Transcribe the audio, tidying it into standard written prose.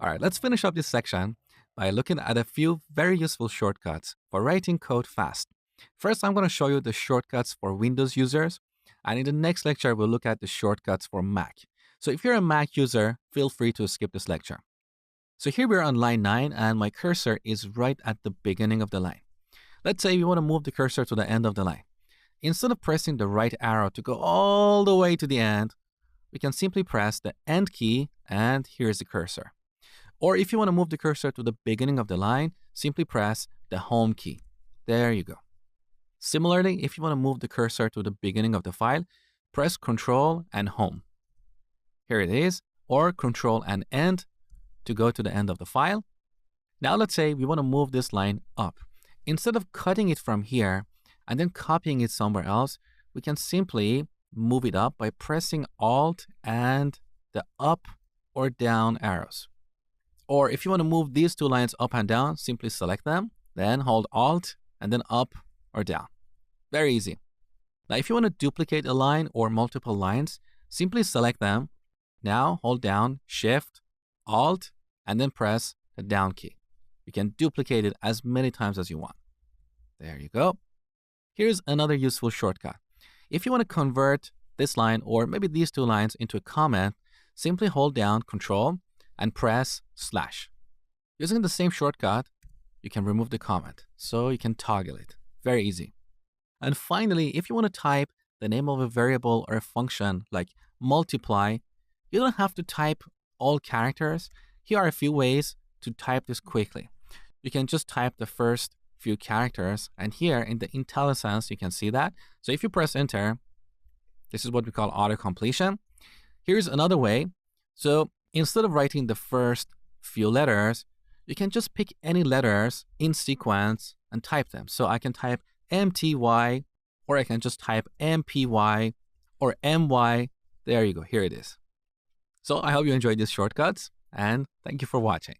All right, let's finish up this section by looking at a few very useful shortcuts for writing code fast. First, I'm going to show you the shortcuts for Windows users, and in the next lecture, we'll look at the shortcuts for Mac. So if you're a Mac user, feel free to skip this lecture. So here we're on line 9, and my cursor is right at the beginning of the line. Let's say we want to move the cursor to the end of the line. Instead of pressing the right arrow to go all the way to the end, we can simply press the End key, and here's the cursor. Or if you want to move the cursor to the beginning of the line, simply press the Home key. There you go. Similarly, if you want to move the cursor to the beginning of the file, press Control and Home. Here it is, or Control and End to go to the end of the file. Now let's say we want to move this line up. Instead of cutting it from here and then copying it somewhere else, we can simply move it up by pressing Alt and the up or down arrows. Or if you want to move these two lines up and down, simply select them, then hold Alt and then up or down. Very easy. Now, if you want to duplicate a line or multiple lines, simply select them. Now hold down Shift, Alt, and then press the down key. You can duplicate it as many times as you want. There you go. Here's another useful shortcut. If you want to convert this line or maybe these two lines into a comment, simply hold down Control and press slash. Using the same shortcut, you can remove the comment, so you can toggle it. Very easy. And finally, if you want to type the name of a variable or a function like multiply, you don't have to type all characters. Here are a few ways to type this quickly. You can just type the first few characters, and here in the IntelliSense, you can see that. So if you press enter, this is what we call auto-completion. Here's another way. So instead of writing the first few letters, you can just pick any letters in sequence and type them. So I can type MTY, or I can just type MPY or MY. There you go. Here it is. So I hope you enjoyed these shortcuts, and thank you for watching.